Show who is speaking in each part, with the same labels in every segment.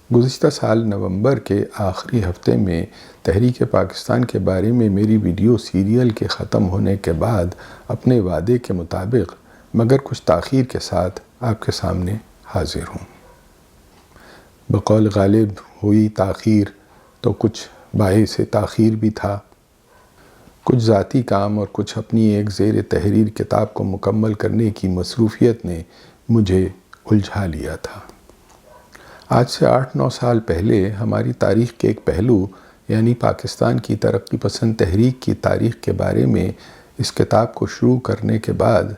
Speaker 1: گزشتہ سال نومبر کے آخری ہفتے میں تحریک پاکستان کے بارے میں میری ویڈیو سیریل کے ختم ہونے کے بعد اپنے وعدے کے مطابق مگر کچھ تاخیر کے ساتھ آپ کے سامنے حاضر ہوں۔ بقول غالب ہوئی تاخیر تو کچھ باعث تاخیر بھی تھا۔ کچھ ذاتی کام اور کچھ اپنی ایک زیر تحریر کتاب کو مکمل کرنے کی مصروفیت نے مجھے الجھا لیا تھا۔ آج سے 8-9 سال پہلے ہماری تاریخ کے ایک پہلو یعنی پاکستان کی ترقی پسند تحریک کی تاریخ کے بارے میں اس کتاب کو شروع کرنے کے بعد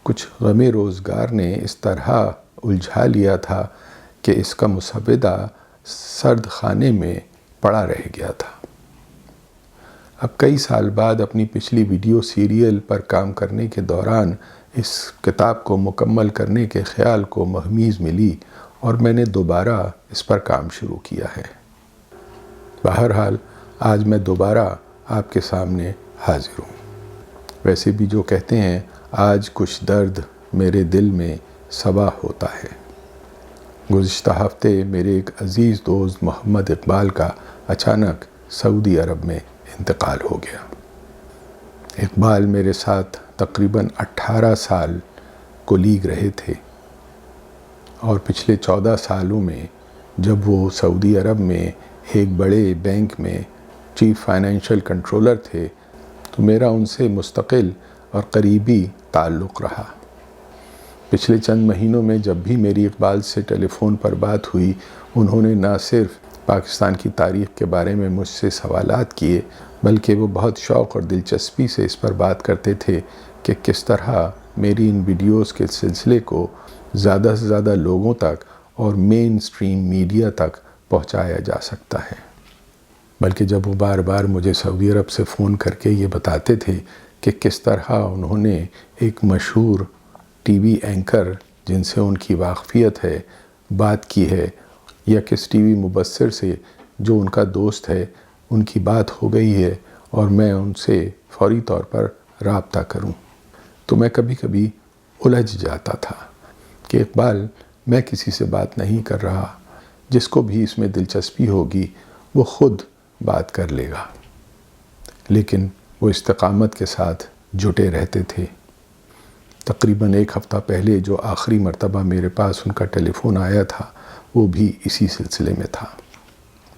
Speaker 1: کچھ غم روزگار نے اس طرح الجھا لیا تھا کہ اس کا مسودہ سرد خانے میں پڑا رہ گیا تھا۔ اب کئی سال بعد اپنی پچھلی ویڈیو سیریل پر کام کرنے کے دوران اس کتاب کو مکمل کرنے کے خیال کو مہمیز ملی اور میں نے دوبارہ اس پر کام شروع کیا ہے۔ بہرحال آج میں دوبارہ آپ کے سامنے حاضر ہوں۔ ویسے بھی جو کہتے ہیں آج کچھ درد میرے دل میں صبا ہوتا ہے۔ گزشتہ ہفتے میرے ایک عزیز دوست محمد اقبال کا اچانک سعودی عرب میں انتقال ہو گیا۔ اقبال میرے ساتھ تقریباً 18 سال کولیگ رہے تھے اور پچھلے 14 سالوں میں جب وہ سعودی عرب میں ایک بڑے بینک میں چیف فائنینشیل کنٹرولر تھے تو میرا ان سے مستقل اور قریبی تعلق رہا۔ پچھلے چند مہینوں میں جب بھی میری اقبال سے ٹیلی فون پر بات ہوئی انہوں نے نہ صرف پاکستان کی تاریخ کے بارے میں مجھ سے سوالات کیے بلکہ وہ بہت شوق اور دلچسپی سے اس پر بات کرتے تھے کہ کس طرح میری ان ویڈیوز کے سلسلے کو زیادہ سے زیادہ لوگوں تک اور مین سٹریم میڈیا تک پہنچایا جا سکتا ہے۔ بلکہ جب وہ بار بار مجھے سعودی عرب سے فون کر کے یہ بتاتے تھے کہ کس طرح انہوں نے ایک مشہور ٹی وی اینکر جن سے ان کی واقفیت ہے بات کی ہے یا کس ٹی وی مبصر سے جو ان کا دوست ہے ان کی بات ہو گئی ہے اور میں ان سے فوری طور پر رابطہ کروں تو میں کبھی کبھی الجھ جاتا تھا کہ اقبال میں کسی سے بات نہیں کر رہا، جس کو بھی اس میں دلچسپی ہوگی وہ خود بات کر لے گا۔ لیکن وہ استقامت کے ساتھ جٹے رہتے تھے۔ تقریباً 1 ہفتہ پہلے جو آخری مرتبہ میرے پاس ان کا ٹیلی فون آیا تھا وہ بھی اسی سلسلے میں تھا۔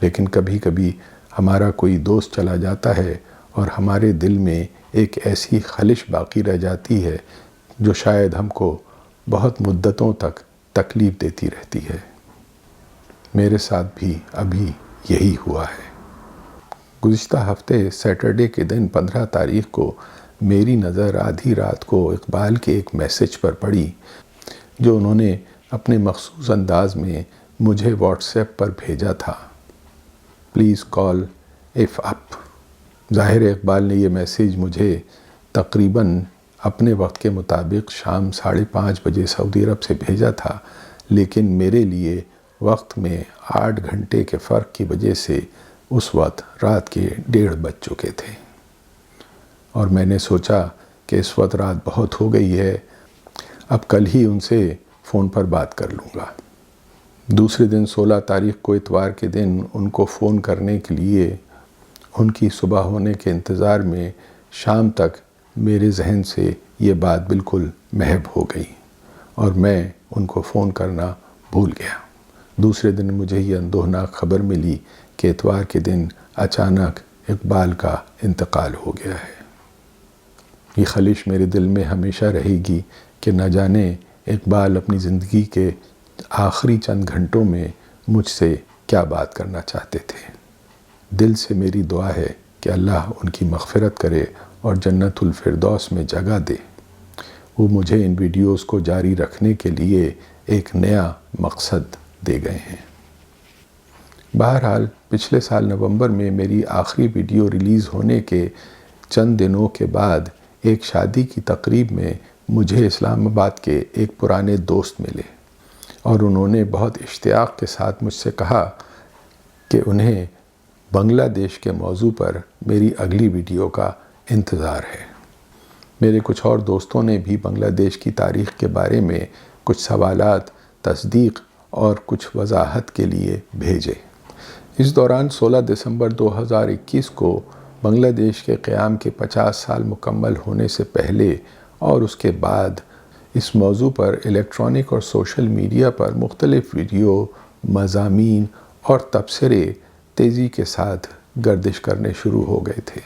Speaker 1: لیکن کبھی کبھی ہمارا کوئی دوست چلا جاتا ہے اور ہمارے دل میں ایک ایسی خلش باقی رہ جاتی ہے جو شاید ہم کو بہت مدتوں تک تکلیف دیتی رہتی ہے۔ میرے ساتھ بھی ابھی یہی ہوا ہے۔ گزشتہ ہفتے سیٹرڈے کے دن 15 تاریخ کو میری نظر آدھی رات کو اقبال کے ایک میسج پر پڑی جو انہوں نے اپنے مخصوص انداز میں مجھے واٹس ایپ پر بھیجا تھا۔ پلیز کال ایف اپ۔ ظاہر اقبال نے یہ میسیج مجھے تقریباً اپنے وقت کے مطابق شام 5:30 بجے سعودی عرب سے بھیجا تھا، لیکن میرے لیے وقت میں 8 گھنٹے کے فرق کی وجہ سے اس وقت رات کے 1:30 بج چکے تھے اور میں نے سوچا کہ اس وقت رات بہت ہو گئی ہے، اب کل ہی ان سے فون پر بات کر لوں گا۔ دوسرے دن 16 تاریخ کو اتوار کے دن ان کو فون کرنے کے لیے ان کی صبح ہونے کے انتظار میں شام تک میرے ذہن سے یہ بات بالکل محو ہو گئی اور میں ان کو فون کرنا بھول گیا۔ دوسرے دن مجھے یہ اندوہناک خبر ملی کہ اتوار کے دن اچانک اقبال کا انتقال ہو گیا ہے۔ یہ خلش میرے دل میں ہمیشہ رہے گی کہ نہ جانے اقبال اپنی زندگی کے آخری چند گھنٹوں میں مجھ سے کیا بات کرنا چاہتے تھے۔ دل سے میری دعا ہے کہ اللہ ان کی مغفرت کرے اور جنت الفردوس میں جگہ دے۔ وہ مجھے ان ویڈیوز کو جاری رکھنے کے لیے ایک نیا مقصد دے گئے ہیں۔ بہرحال پچھلے سال نومبر میں میری آخری ویڈیو ریلیز ہونے کے چند دنوں کے بعد ایک شادی کی تقریب میں مجھے اسلام آباد کے ایک پرانے دوست ملے اور انہوں نے بہت اشتیاق کے ساتھ مجھ سے کہا کہ انہیں بنگلہ دیش کے موضوع پر میری اگلی ویڈیو کا انتظار ہے۔ میرے کچھ اور دوستوں نے بھی بنگلہ دیش کی تاریخ کے بارے میں کچھ سوالات تصدیق اور کچھ وضاحت کے لیے بھیجے۔ اس دوران 16 دسمبر 2021 کو بنگلہ دیش کے قیام کے 50 سال مکمل ہونے سے پہلے اور اس کے بعد اس موضوع پر الیکٹرانک اور سوشل میڈیا پر مختلف ویڈیو، مضامین اور تبصرے تیزی کے ساتھ گردش کرنے شروع ہو گئے تھے۔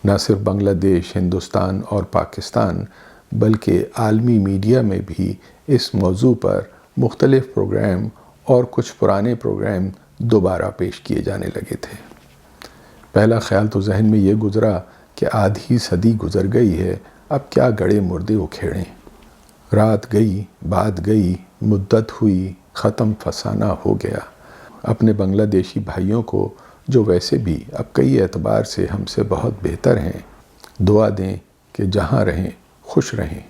Speaker 1: نہ صرف بنگلہ دیش، ہندوستان اور پاکستان بلکہ عالمی میڈیا میں بھی اس موضوع پر مختلف پروگرام اور کچھ پرانے پروگرام دوبارہ پیش کیے جانے لگے تھے۔ پہلا خیال تو ذہن میں یہ گزرا کہ آدھی صدی گزر گئی ہے، اب کیا گڑے مردے اکھیڑیں۔ رات گئی، بات گئی، مدت ہوئی، ختم فسانہ ہو گیا۔ اپنے بنگلہ دیشی بھائیوں کو جو ویسے بھی اب کئی اعتبار سے ہم سے بہت بہتر ہیں، دعا دیں کہ جہاں رہیں خوش رہیں۔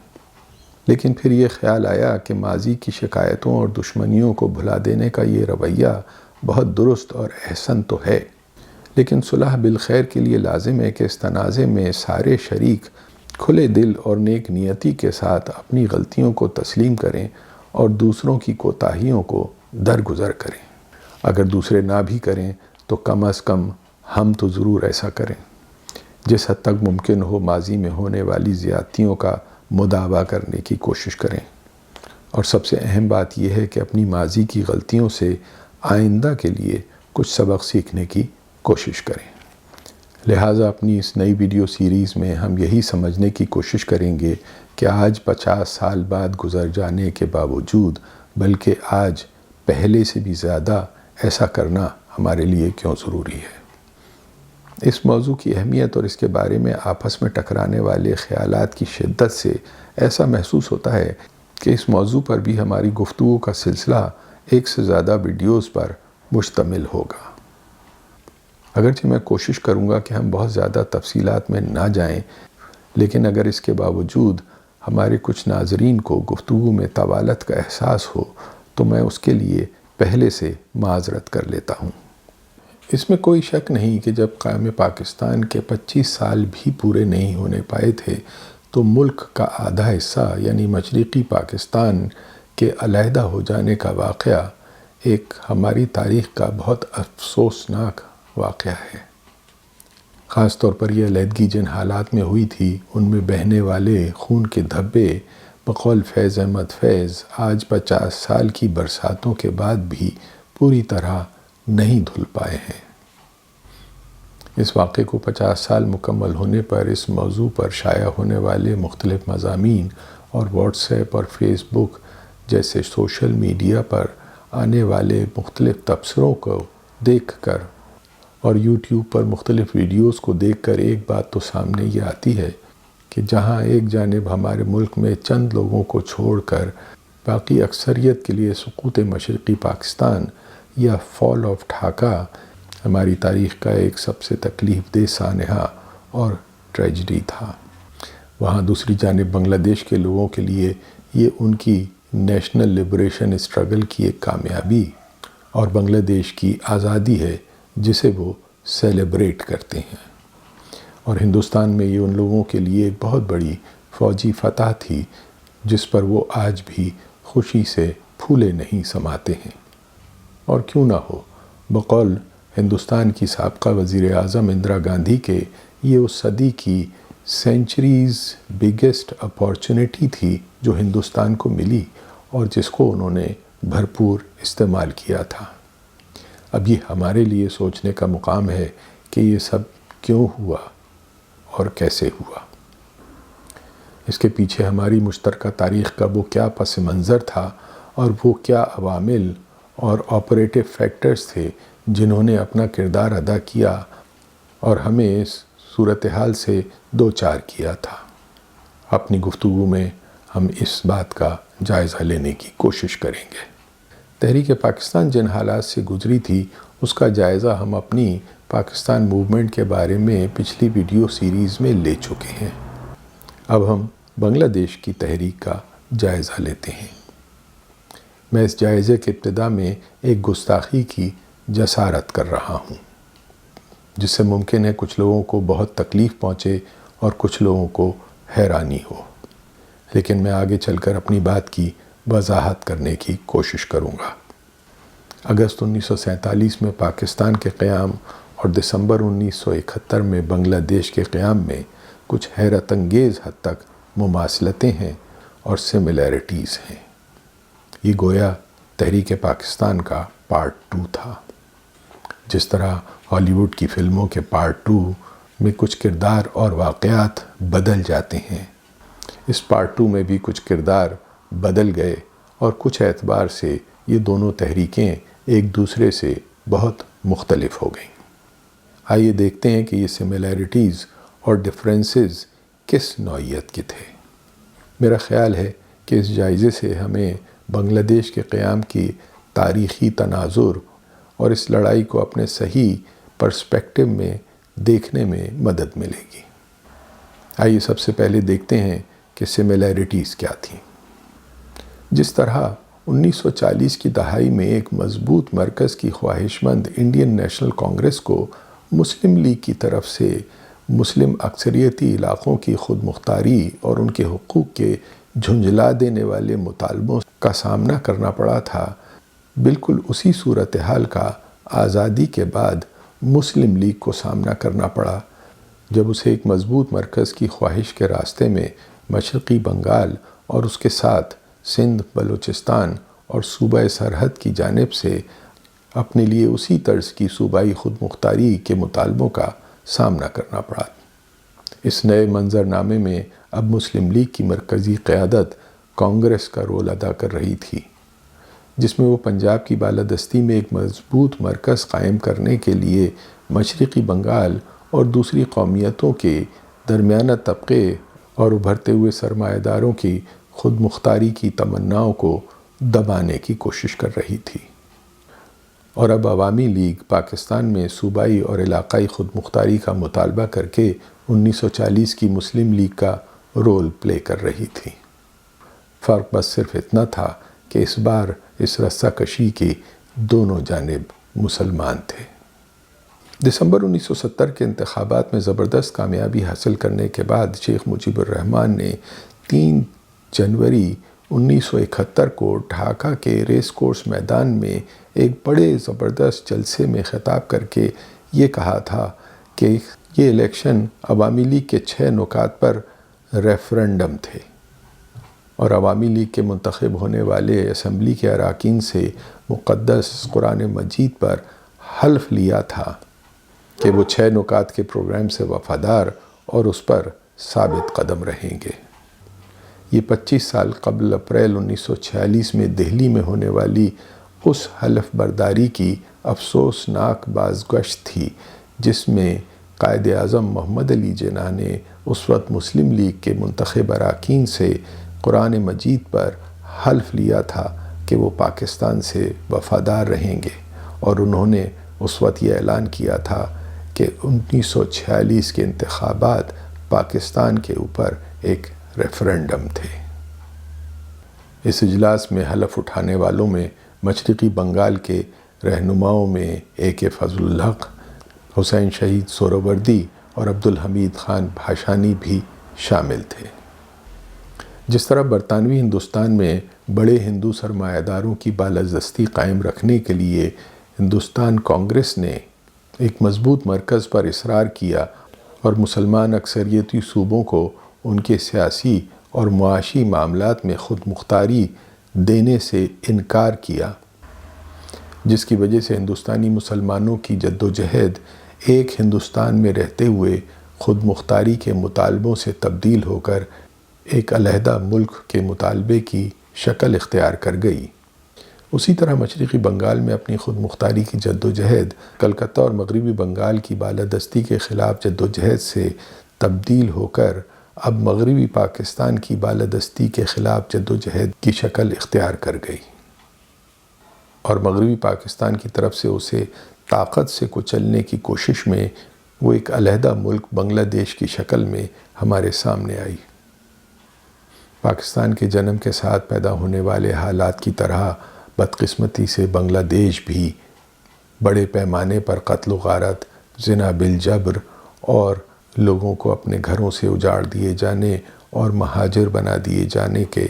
Speaker 1: لیکن پھر یہ خیال آیا کہ ماضی کی شکایتوں اور دشمنیوں کو بھلا دینے کا یہ رویہ بہت درست اور احسن تو ہے، لیکن صلح بالخیر کے لیے لازم ہے کہ اس تنازع میں سارے شریک کھلے دل اور نیک نیتی کے ساتھ اپنی غلطیوں کو تسلیم کریں اور دوسروں کی کوتاہیوں کو درگزر کریں۔ اگر دوسرے نہ بھی کریں تو کم از کم ہم تو ضرور ایسا کریں۔ جس حد تک ممکن ہو ماضی میں ہونے والی زیادتیوں کا مداوع کرنے کی کوشش کریں، اور سب سے اہم بات یہ ہے کہ اپنی ماضی کی غلطیوں سے آئندہ کے لیے کچھ سبق سیکھنے کی کوشش کریں۔ لہٰذا اپنی اس نئی ویڈیو سیریز میں ہم یہی سمجھنے کی کوشش کریں گے کہ آج 50 سال بعد گزر جانے کے باوجود، بلکہ آج پہلے سے بھی زیادہ ایسا کرنا ہمارے لیے کیوں ضروری ہے۔ اس موضوع کی اہمیت اور اس کے بارے میں آپس میں ٹکرانے والے خیالات کی شدت سے ایسا محسوس ہوتا ہے کہ اس موضوع پر بھی ہماری گفتگو کا سلسلہ ایک سے زیادہ ویڈیوز پر مشتمل ہوگا۔ اگرچہ میں کوشش کروں گا کہ ہم بہت زیادہ تفصیلات میں نہ جائیں، لیکن اگر اس کے باوجود ہمارے کچھ ناظرین کو گفتگو میں طوالت کا احساس ہو تو میں اس کے لیے پہلے سے معذرت کر لیتا ہوں۔ اس میں کوئی شک نہیں کہ جب قیام پاکستان کے 25 سال بھی پورے نہیں ہونے پائے تھے تو ملک کا آدھا حصہ یعنی مشرقی پاکستان کے علیحدہ ہو جانے کا واقعہ ایک ہماری تاریخ کا بہت افسوسناک واقعہ ہے۔ خاص طور پر یہ علیحدگی جن حالات میں ہوئی تھی ان میں بہنے والے خون کے دھبے بقول فیض احمد فیض آج 50 سال کی برساتوں کے بعد بھی پوری طرح نہیں دھل پائے ہیں۔ اس واقعے کو 50 سال مکمل ہونے پر اس موضوع پر شائع ہونے والے مختلف مضامین اور واٹس ایپ اور فیس بک جیسے سوشل میڈیا پر آنے والے مختلف تبصروں کو دیکھ کر اور یوٹیوب پر مختلف ویڈیوز کو دیکھ کر ایک بات تو سامنے یہ آتی ہے کہ جہاں ایک جانب ہمارے ملک میں چند لوگوں کو چھوڑ کر باقی اکثریت کے لیے سقوط مشرقی پاکستان یا فال آف ڈھاکہ ہماری تاریخ کا ایک سب سے تکلیف دہ سانحہ اور ٹریجڈی تھا، وہاں دوسری جانب بنگلہ دیش کے لوگوں کے لیے یہ ان کی نیشنل لبریشن اسٹرگل کی ایک کامیابی اور بنگلہ دیش کی آزادی ہے جسے وہ سیلیبریٹ کرتے ہیں، اور ہندوستان میں یہ ان لوگوں کے لیے ایک بہت بڑی فوجی فتح تھی جس پر وہ آج بھی خوشی سے پھولے نہیں سماتے ہیں۔ اور کیوں نہ ہو، بقول ہندوستان کی سابقہ وزیر اعظم اندرا گاندھی کے یہ اس صدی کی سینچریز بگیسٹ اپارچونٹی تھی جو ہندوستان کو ملی اور جس کو انہوں نے بھرپور استعمال کیا تھا۔ اب یہ ہمارے لیے سوچنے کا مقام ہے کہ یہ سب کیوں ہوا اور کیسے ہوا۔ اس کے پیچھے ہماری مشترکہ تاریخ کا وہ کیا پس منظر تھا اور وہ کیا عوامل اور آپریٹو فیکٹرز تھے جنہوں نے اپنا کردار ادا کیا اور ہمیں اس صورتحال سے دوچار کیا تھا۔ اپنی گفتگو میں ہم اس بات کا جائزہ لینے کی کوشش کریں گے۔ تحریک پاکستان جن حالات سے گزری تھی اس کا جائزہ ہم اپنی پاکستان موومنٹ کے بارے میں پچھلی ویڈیو سیریز میں لے چکے ہیں۔ اب ہم بنگلہ دیش کی تحریک کا جائزہ لیتے ہیں۔ میں اس جائزے کے ابتدا میں ایک گستاخی کی جسارت کر رہا ہوں جس سے ممکن ہے کچھ لوگوں کو بہت تکلیف پہنچے اور کچھ لوگوں کو حیرانی ہو، لیکن میں آگے چل کر اپنی بات کی وضاحت کرنے کی کوشش کروں گا۔ اگست 1947 میں پاکستان کے قیام اور دسمبر 1971 میں بنگلہ دیش کے قیام میں کچھ حیرت انگیز حد تک مماثلتیں ہیں اور سملیرٹیز ہیں۔ یہ گویا تحریک پاکستان کا پارٹ 2 تھا۔ جس طرح ہالی ووڈ کی فلموں کے پارٹ 2 میں کچھ کردار اور واقعات بدل جاتے ہیں، اس پارٹ 2 میں بھی کچھ کردار بدل گئے اور کچھ اعتبار سے یہ دونوں تحریکیں ایک دوسرے سے بہت مختلف ہو گئیں۔ آئیے دیکھتے ہیں کہ یہ سملیرٹیز اور ڈفرینسز کس نوعیت کے تھے۔ میرا خیال ہے کہ اس جائزے سے ہمیں بنگلہ دیش کے قیام کی تاریخی تناظر اور اس لڑائی کو اپنے صحیح پرسپیکٹو میں دیکھنے میں مدد ملے گی۔ آئیے سب سے پہلے دیکھتے ہیں کہ سملیرٹیز کیا تھیں۔ جس طرح 1940 کی دہائی میں ایک مضبوط مرکز کی خواہش مند انڈین نیشنل کانگریس کو مسلم لیگ کی طرف سے مسلم اکثریتی علاقوں کی خود مختاری اور ان کے حقوق کے جھنجھلا دینے والے مطالبوں کا سامنا کرنا پڑا تھا، بالکل اسی صورتحال کا آزادی کے بعد مسلم لیگ کو سامنا کرنا پڑا، جب اسے ایک مضبوط مرکز کی خواہش کے راستے میں مشرقی بنگال اور اس کے ساتھ سندھ، بلوچستان اور صوبہ سرحد کی جانب سے اپنے لیے اسی طرز کی صوبائی خود مختاری کے مطالبوں کا سامنا کرنا پڑا۔ اس نئے منظر نامے میں اب مسلم لیگ کی مرکزی قیادت کانگریس کا رول ادا کر رہی تھی، جس میں وہ پنجاب کی بالادستی میں ایک مضبوط مرکز قائم کرنے کے لیے مشرقی بنگال اور دوسری قومیتوں کے درمیانہ طبقے اور ابھرتے ہوئے سرمایہ داروں کی خود مختاری کی تمناؤں کو دبانے کی کوشش کر رہی تھی۔ اور اب عوامی لیگ پاکستان میں صوبائی اور علاقائی خود مختاری کا مطالبہ کر کے 1940 کی مسلم لیگ کا رول پلے کر رہی تھی۔ فرق بس صرف اتنا تھا کہ اس بار اس رسہ کشی کی دونوں جانب مسلمان تھے۔ دسمبر 1970 کے انتخابات میں زبردست کامیابی حاصل کرنے کے بعد شیخ مجیب الرحمن نے 3 جنوری 1971 کو ڈھاکہ کے ریس کورس میدان میں ایک بڑے زبردست جلسے میں خطاب کر کے یہ کہا تھا کہ یہ الیکشن عوامی لیگ کے 6 نکات پر ریفرنڈم تھے، اور عوامی لیگ کے منتخب ہونے والے اسمبلی کے اراکین سے مقدس قرآن مجید پر حلف لیا تھا کہ وہ 6 نکات کے پروگرام سے وفادار اور اس پر ثابت قدم رہیں گے۔ یہ 25 سال قبل اپریل 1946 میں دہلی میں ہونے والی اس حلف برداری کی افسوسناک بازگشت تھی جس میں قائد اعظم محمد علی جناح نے اس وقت مسلم لیگ کے منتخب اراکین سے قرآن مجید پر حلف لیا تھا کہ وہ پاکستان سے وفادار رہیں گے، اور انہوں نے اس وقت یہ اعلان کیا تھا کہ 1946 کے انتخابات پاکستان کے اوپر ایک ریفرنڈم تھے۔ اس اجلاس میں حلف اٹھانے والوں میں مشرقی بنگال کے رہنماؤں میں AK فضل الحق، حسین شہید سہروردی اور عبدالحمید خان بھاشانی بھی شامل تھے۔ جس طرح برطانوی ہندوستان میں بڑے ہندو سرمایہ داروں کی بالادستی قائم رکھنے کے لیے ہندوستان کانگریس نے ایک مضبوط مرکز پر اصرار کیا اور مسلمان اکثریتی صوبوں کو ان کے سیاسی اور معاشی معاملات میں خود مختاری دینے سے انکار کیا، جس کی وجہ سے ہندوستانی مسلمانوں کی جدوجہد ایک ہندوستان میں رہتے ہوئے خود مختاری کے مطالبوں سے تبدیل ہو کر ایک علیحدہ ملک کے مطالبے کی شکل اختیار کر گئی۔ اسی طرح مشرقی بنگال میں اپنی خود مختاری کی جدوجہد کلکتہ اور مغربی بنگال کی بالادستی کے خلاف جدوجہد سے تبدیل ہو کر اب مغربی پاکستان کی بالادستی کے خلاف جدوجہد کی شکل اختیار کر گئی، اور مغربی پاکستان کی طرف سے اسے طاقت سے کچلنے کی کوشش میں وہ ایک علیحدہ ملک بنگلہ دیش کی شکل میں ہمارے سامنے آئی۔ پاکستان کے جنم کے ساتھ پیدا ہونے والے حالات کی طرح بدقسمتی سے بنگلہ دیش بھی بڑے پیمانے پر قتل و غارت، زنا بالجبر اور لوگوں کو اپنے گھروں سے اجاڑ دیے جانے اور مہاجر بنا دیے جانے کے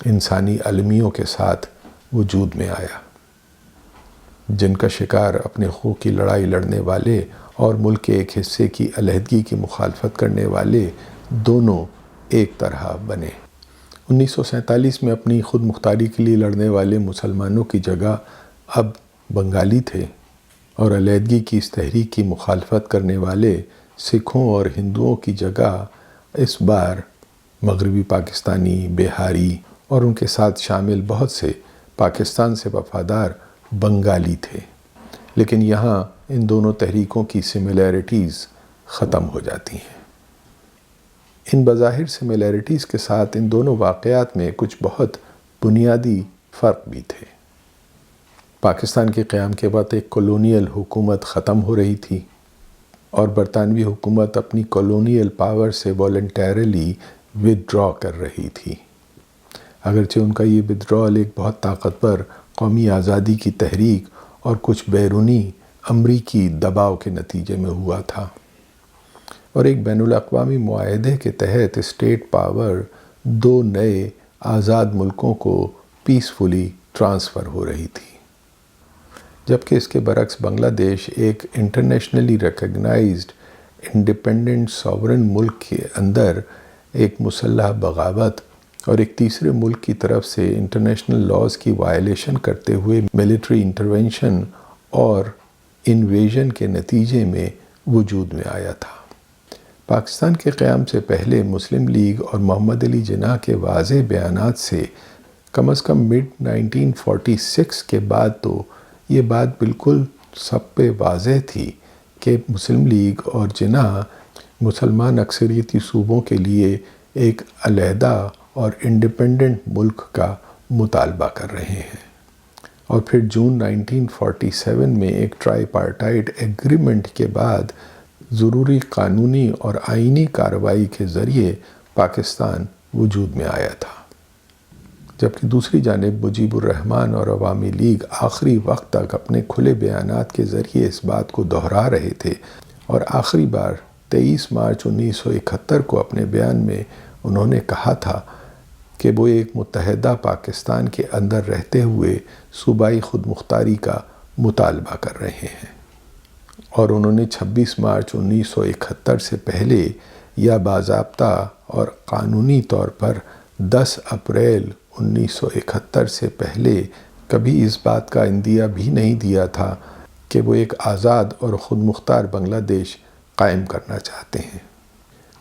Speaker 1: انسانی المیوں کے ساتھ وجود میں آیا۔ جن کا شکار اپنے حقوق کی لڑائی لڑنے والے اور ملک کے ایک حصے کی علیحدگی کی مخالفت کرنے والے دونوں ایک طرح بنے۔ 1947 میں اپنی خود مختاری کے لیے لڑنے والے مسلمانوں کی جگہ اب بنگالی تھے، اور علیحدگی کی اس تحریک کی مخالفت کرنے والے سکھوں اور ہندوؤں کی جگہ اس بار مغربی پاکستانی، بہاری اور ان کے ساتھ شامل بہت سے پاکستان سے وفادار بنگالی تھے۔ لیکن یہاں ان دونوں تحریکوں کی سملیرٹیز ختم ہو جاتی ہیں۔ ان بظاہر سملیرٹیز کے ساتھ ان دونوں واقعات میں کچھ بہت بنیادی فرق بھی تھے۔ پاکستان کے قیام کے وقت ایک کولونیل حکومت ختم ہو رہی تھی، اور برطانوی حکومت اپنی کولونیل پاور سے والنٹیرلی ودرا کر رہی تھی۔ اگرچہ ان کا یہ ودرال ایک بہت طاقتور قومی آزادی کی تحریک اور کچھ بیرونی امریکی دباؤ کے نتیجے میں ہوا تھا، اور ایک بین الاقوامی معاہدے کے تحت اسٹیٹ پاور دو نئے آزاد ملکوں کو پیسفلی ٹرانسفر ہو رہی تھی، جبکہ اس کے برعکس بنگلہ دیش ایک انٹرنیشنلی ریکگنائزڈ انڈیپینڈنٹ ساورن ملک کے اندر ایک مسلح بغاوت اور ایک تیسرے ملک کی طرف سے انٹرنیشنل لاز کی وائلیشن کرتے ہوئے ملٹری انٹرونشن اور انویژن کے نتیجے میں وجود میں آیا تھا۔ پاکستان کے قیام سے پہلے مسلم لیگ اور محمد علی جناح کے واضح بیانات سے کم از کم مڈ 1946 کے بعد تو یہ بات بالکل سب پہ واضح تھی کہ مسلم لیگ اور جناح مسلمان اکثریتی صوبوں کے لیے ایک علیحدہ اور انڈیپینڈنٹ ملک کا مطالبہ کر رہے ہیں، اور پھر جون 1947 میں ایک ٹرائی پارٹائٹ ایگریمنٹ کے بعد ضروری قانونی اور آئینی کارروائی کے ذریعے پاکستان وجود میں آیا تھا، جبکہ دوسری جانب مجیب الرحمان اور عوامی لیگ آخری وقت تک اپنے کھلے بیانات کے ذریعے اس بات کو دہرا رہے تھے، اور آخری بار 23 مارچ 1971 کو اپنے بیان میں انہوں نے کہا تھا کہ وہ ایک متحدہ پاکستان کے اندر رہتے ہوئے صوبائی خود مختاری کا مطالبہ کر رہے ہیں، اور انہوں نے 26 مارچ 1971 سے پہلے یا باضابطہ اور قانونی طور پر 10 اپریل 1971 سے پہلے کبھی اس بات کا اندیہ بھی نہیں دیا تھا کہ وہ ایک آزاد اور خود مختار بنگلہ دیش قائم کرنا چاہتے ہیں۔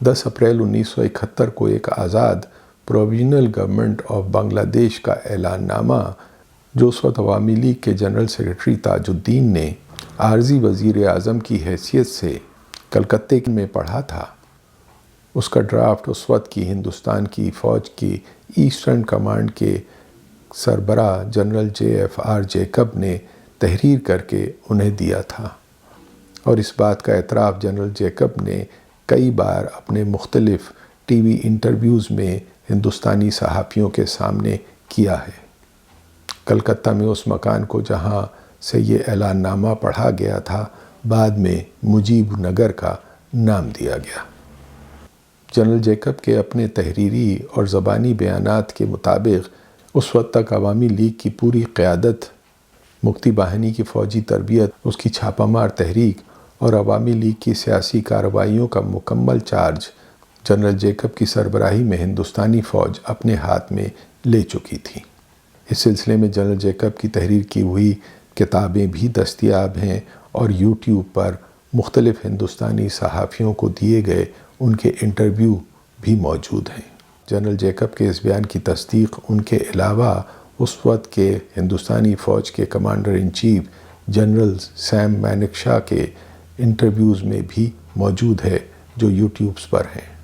Speaker 1: 10 اپریل 1971 کو ایک آزاد پروویژنل گورنمنٹ آف بنگلہ دیش کا اعلان نامہ، جو اس وقت عوامی لیگ کے جنرل سیکرٹری تاج الدین نے عارضی وزیر اعظم کی حیثیت سے کلکتے میں پڑھا تھا، اس کا ڈرافٹ اس وقت کی ہندوستان کی فوج کی ایسٹرن کمانڈ کے سربراہ جنرل JFR جیکب نے تحریر کر کے انہیں دیا تھا، اور اس بات کا اعتراف جنرل جیکب نے کئی بار اپنے مختلف ٹی وی انٹرویوز میں ہندوستانی صحافیوں کے سامنے کیا ہے۔ کلکتہ میں اس مکان کو جہاں سے یہ اعلان نامہ پڑھا گیا تھا بعد میں مجیب نگر کا نام دیا گیا۔ جنرل جیکب کے اپنے تحریری اور زبانی بیانات کے مطابق اس وقت تک عوامی لیگ کی پوری قیادت، مکتی باہنی کی فوجی تربیت، اس کی چھاپہ مار تحریک اور عوامی لیگ کی سیاسی کارروائیوں کا مکمل چارج جنرل جیکب کی سربراہی میں ہندوستانی فوج اپنے ہاتھ میں لے چکی تھی۔ اس سلسلے میں جنرل جیکب کی تحریر کی ہوئی کتابیں بھی دستیاب ہیں، اور یوٹیوب پر مختلف ہندوستانی صحافیوں کو دیے گئے ان کے انٹرویو بھی موجود ہیں۔ جنرل جیکب کے اس بیان کی تصدیق ان کے علاوہ اس وقت کے ہندوستانی فوج کے commander in chief general Sam Manekshaw کے انٹرویوز میں بھی موجود ہے، جو یوٹیوبز پر ہیں۔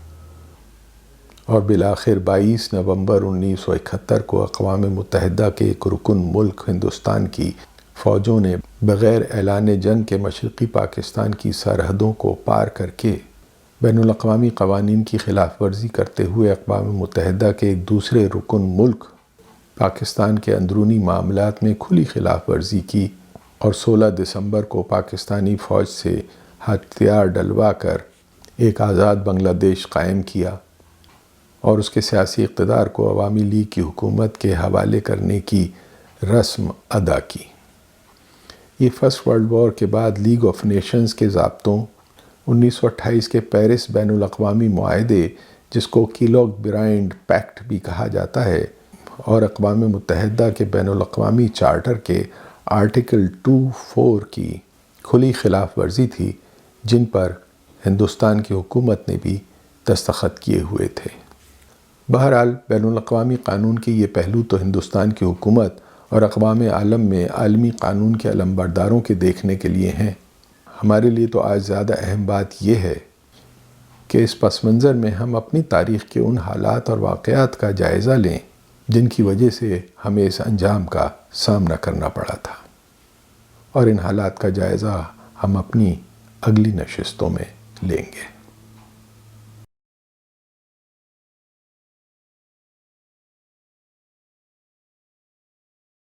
Speaker 1: اور بالآخر 22 نومبر 1971 کو اقوام متحدہ کے ایک رکن ملک ہندوستان کی فوجوں نے بغیر اعلان جنگ کے مشرقی پاکستان کی سرحدوں کو پار کر کے بین الاقوامی قوانین کی خلاف ورزی کرتے ہوئے اقوام متحدہ کے ایک دوسرے رکن ملک پاکستان کے اندرونی معاملات میں کھلی خلاف ورزی کی، اور 16 دسمبر کو پاکستانی فوج سے ہتھیار ڈلوا کر ایک آزاد بنگلہ دیش قائم کیا، اور اس کے سیاسی اقتدار کو عوامی لیگ کی حکومت کے حوالے کرنے کی رسم ادا کی۔ یہ فرسٹ ورلڈ وار کے بعد لیگ آف نیشنز کے ضابطوں، 1928 کے پیرس بین الاقوامی معاہدے جس کو کیلوگ برانڈ پیکٹ بھی کہا جاتا ہے، اور اقوام متحدہ کے بین الاقوامی چارٹر کے آرٹیکل 2(4) کی کھلی خلاف ورزی تھی، جن پر ہندوستان کی حکومت نے بھی دستخط کیے ہوئے تھے۔ بہرحال بین الاقوامی قانون کے یہ پہلو تو ہندوستان کی حکومت اور اقوام عالم میں عالمی قانون کے علمبرداروں کے دیکھنے کے لیے ہیں۔ ہمارے لیے تو آج زیادہ اہم بات یہ ہے کہ اس پس منظر میں ہم اپنی تاریخ کے ان حالات اور واقعات کا جائزہ لیں جن کی وجہ سے ہمیں اس انجام کا سامنا کرنا پڑا تھا، اور ان حالات کا جائزہ ہم اپنی اگلی نشستوں میں لیں گے۔